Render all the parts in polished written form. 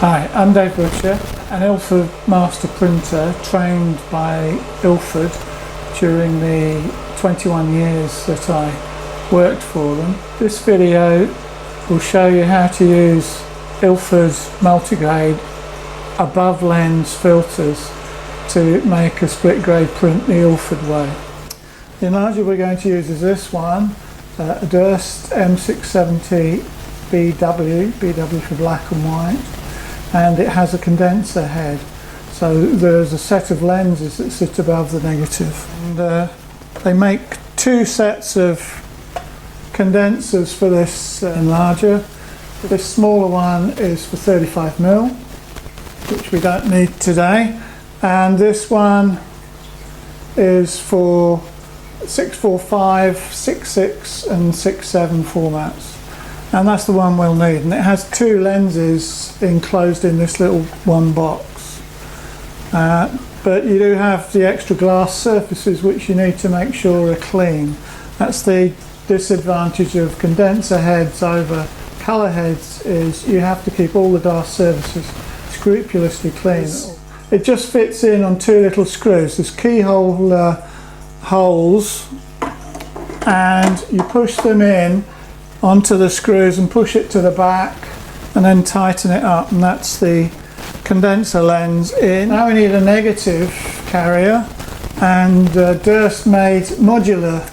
Hi, I'm Dave Butcher, an Ilford master printer trained by Ilford during the 21 years that I worked for them. This video will show you how to use Ilford's Multigrade above lens filters to make a split grade print the Ilford way. The enlarger we're going to use is this one, a Durst M670 BW for black and white, and it has a condenser head, so there's a set of lenses that sit above the negative, and they make two sets of condensers for this enlarger. This smaller one is for 35mm, which we don't need today, and this one is for 645, 66 and 67 formats. And that's the one we'll need, and it has two lenses enclosed in this little one box. But you do have the extra glass surfaces which you need to make sure are clean. That's the disadvantage of condenser heads over colour heads, is you have to keep all the glass surfaces scrupulously clean. It just fits in on two little screws. There's keyhole holes, and you push them in onto the screws and push it to the back and then tighten it up, and that's the condenser lens in. Now we need a negative carrier, and Durst made modular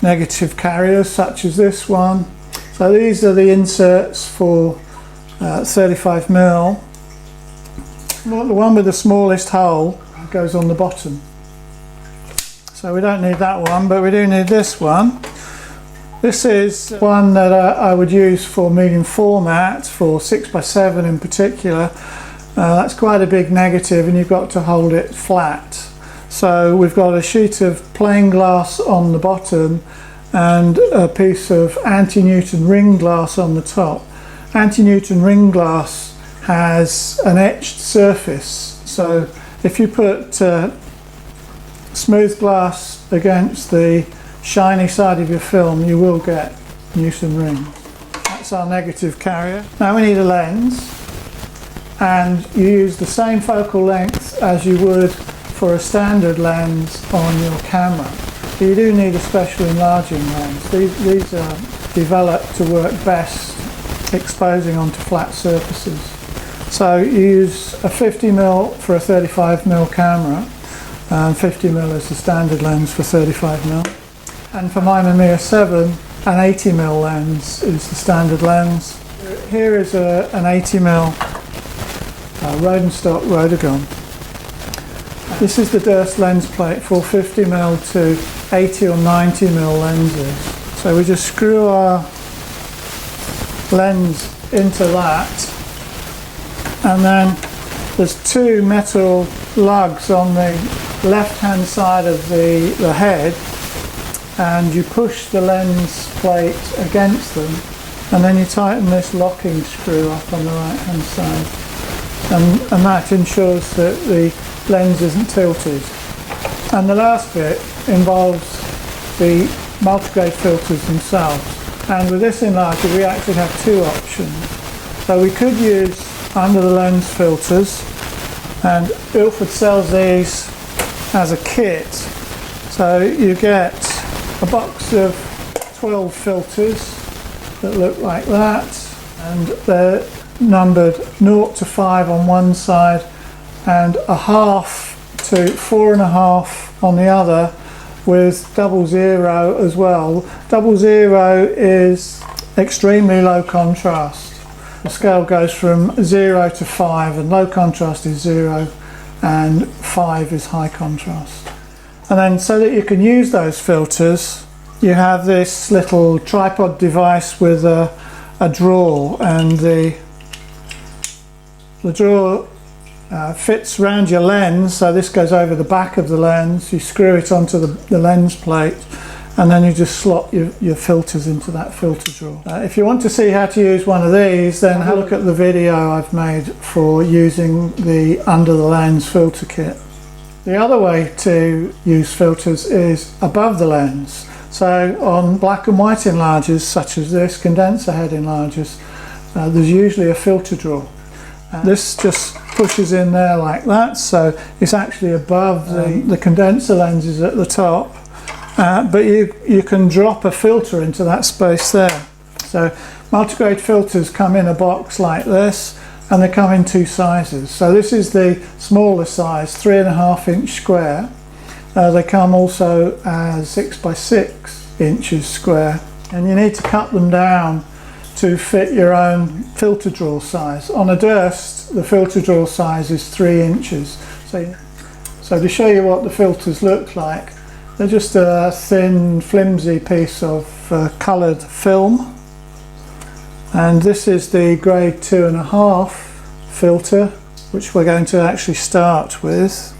negative carriers such as this one. So these are the inserts for 35mm. The one with the smallest hole goes on the bottom. So we don't need that one, but we do need this one. This is one that I would use for medium format, for 6x7 in particular. That's quite a big negative, and you've got to hold it flat. So we've got a sheet of plain glass on the bottom and a piece of anti-Newton ring glass on the top. Anti-Newton ring glass has an etched surface, so if you put smooth glass against the shiny side of your film, you will get Newton rings. That's our negative carrier. Now we need a lens, and you use the same focal length as you would for a standard lens on your camera. But you do need a special enlarging lens. These are developed to work best exposing onto flat surfaces. So you use a 50mm for a 35mm camera, and 50mm is the standard lens for 35mm. And for my Mamiya 7, an 80mm lens is the standard lens. Here is an 80mm Roden stock Rodagon. This is the Durst lens plate for 50mm to 80 or 90mm lenses. So we just screw our lens into that, and then there's two metal lugs on the left hand side of the head, and you push the lens plate against them, and then you tighten this locking screw up on the right hand side, and that ensures that the lens isn't tilted. And the last bit involves the multigrade filters themselves, and with this enlarger we actually have two options. So we could use under the lens filters, and Ilford sells these as a kit. So you get a box of 12 filters that look like that, and they're numbered 0 to 5 on one side and 1/2 to 4.5 on the other, with 00 as well. 00 is extremely low contrast. The scale goes from 0 to 5, and low contrast is 0 and 5 is high contrast. And then, so that you can use those filters, you have this little tripod device with a drawer, and the drawer fits around your lens, so this goes over the back of the lens. You screw it onto the lens plate, and then you just slot your filters into that filter drawer. If you want to see how to use one of these, then have a look at the video I've made for using the under the lens filter kit. The other way to use filters is above the lens. So on black and white enlargers such as this, condenser head enlargers, there's usually a filter drawer. This just pushes in there like that, so it's actually above the condenser lenses at the top, but you can drop a filter into that space there. So multigrade filters come in a box like this, and they come in two sizes. So this is the smaller size, 3.5 inch square. They come also as 6 by 6 inches square, and you need to cut them down to fit your own filter drawer size. On a Durst, the filter drawer size is 3 inches. So to show you what the filters look like, they're just a thin, flimsy piece of coloured film. And this is the grade 2.5 filter, which we're going to actually start with.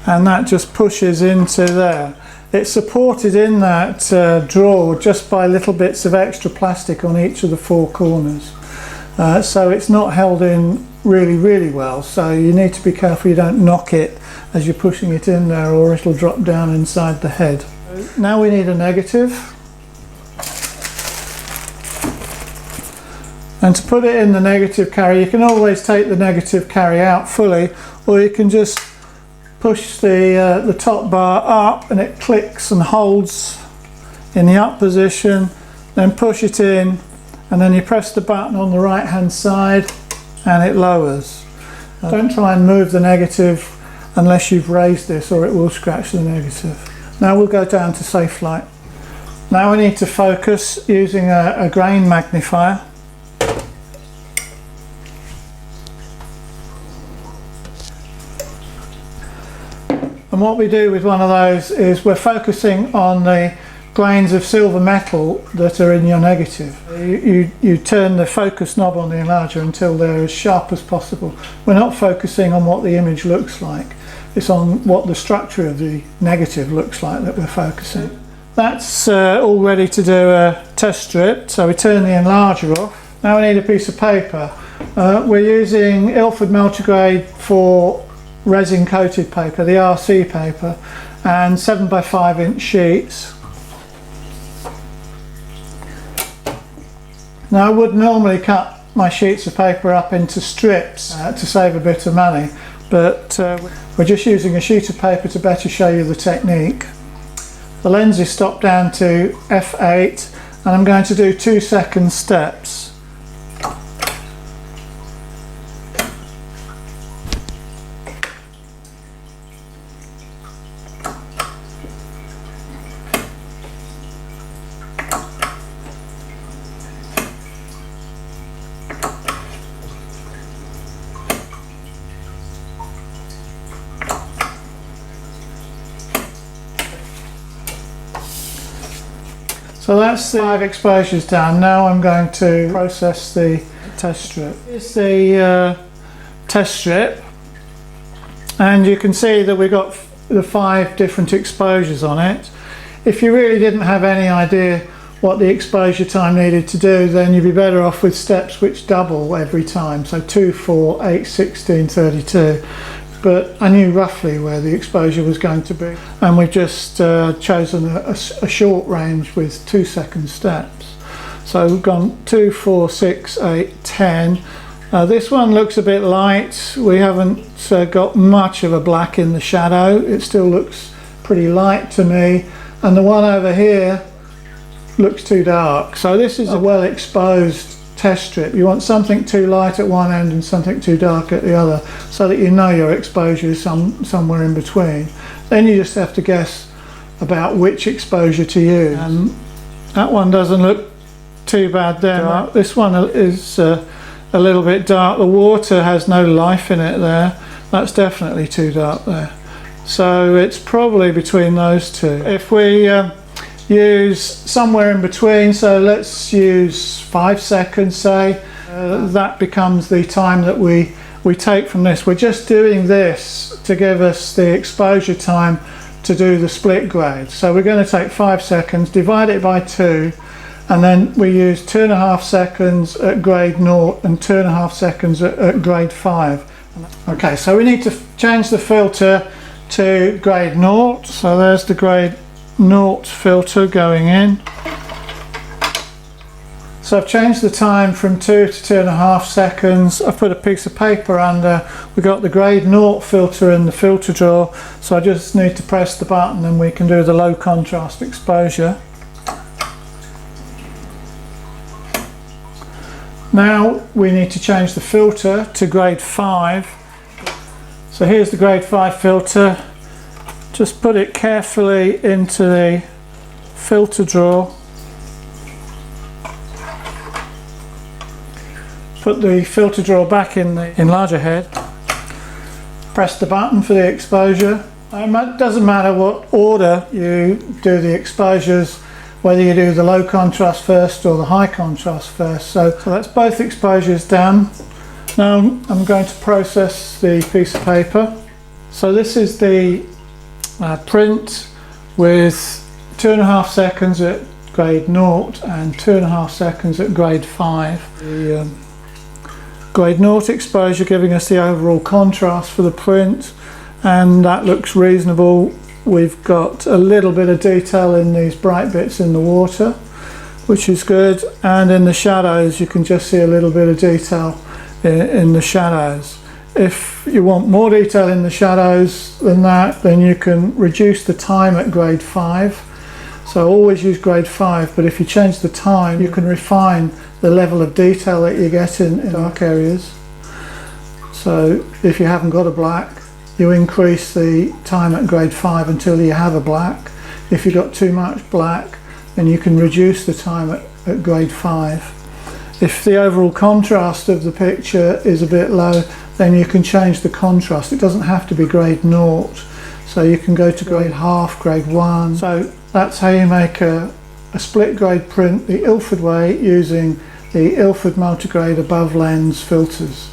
And that just pushes into there. It's supported in that drawer just by little bits of extra plastic on each of the 4 corners. So it's not held in really well, so you need to be careful you don't knock it as you're pushing it in there, or it'll drop down inside the head. Now we need a negative. And to put it in the negative carry, you can always take the negative carry out fully, or you can just push the top bar up and it clicks and holds in the up position, then push it in, and then you press the button on the right hand side and it lowers. Don't try and move the negative unless you've raised this, or it will scratch the negative. Now we'll go down to safe light. Now we need to focus using a grain magnifier. And what we do with one of those is we're focusing on the grains of silver metal that are in your negative. You turn the focus knob on the enlarger until they're as sharp as possible. We're not focusing on what the image looks like, it's on what the structure of the negative looks like that we're focusing. That's all ready to do a test strip, so we turn the enlarger off. Now we need a piece of paper. We're using Ilford Multigrade for resin coated paper, the RC paper, and 7 by 5 inch sheets. Now I would normally cut my sheets of paper up into strips to save a bit of money, but we're just using a sheet of paper to better show you the technique. The lens is stopped down to f8, and I'm going to do 2-second steps. So that's the 5 exposures done. Now I'm going to process the test strip. Here's the test strip, and you can see that we've got the 5 different exposures on it. If you really didn't have any idea what the exposure time needed to do, then you'd be better off with steps which double every time, so 2, 4, 8, 16, 32. But I knew roughly where the exposure was going to be, and we've just chosen a short range with 2-second steps. So we've gone 2, 4, 6, 8, 10. This one looks a bit light. We haven't got much of a black in the shadow. It still looks pretty light to me, and the one over here looks too dark. So this is a well exposed test strip. You want something too light at one end and something too dark at the other, so that you know your exposure is somewhere in between. Then you just have to guess about which exposure to use. That one doesn't look too bad there. This one is a little bit dark. The water has no life in it there. That's definitely too dark there. So it's probably between those two. If we use somewhere in between, so let's use 5 seconds say, that becomes the time that we take from this. We're just doing this to give us the exposure time to do the split grade. So we're going to take 5 seconds, divide it by 2, and then we use 2.5 seconds at grade 0 and 2.5 seconds at grade 5. Okay, so we need to change the filter to grade 0, so there's the grade 0 filter going in. So I've changed the time from 2 to 2.5 seconds. I've put a piece of paper under. We've got the grade 0 filter in the filter drawer, so I just need to press the button and we can do the low contrast exposure. Now we need to change the filter to grade 5. So here's the grade 5 filter. Just put it carefully into the filter drawer. Put the filter drawer back in the enlarger head. Press the button for the exposure. It doesn't matter what order you do the exposures, whether you do the low contrast first or the high contrast first. So that's both exposures done. Now I'm going to process the piece of paper. So this is the print with 2.5 seconds at grade 0 and 2.5 seconds at grade 5. The grade 0 exposure giving us the overall contrast for the print, and that looks reasonable. We've got a little bit of detail in these bright bits in the water, which is good, and in the shadows you can just see a little bit of detail in the shadows. If you want more detail in the shadows than that, then you can reduce the time at grade 5. So always use grade 5, but if you change the time you can refine the level of detail that you get in dark areas. So if you haven't got a black, you increase the time at grade 5 until you have a black. If you've got too much black, then you can reduce the time at grade 5. If the overall contrast of the picture is a bit low, then you can change the contrast. It doesn't have to be grade 0, so you can go to grade half, grade 1. So that's how you make a split grade print the Ilford way, using the Ilford Multigrade above lens filters.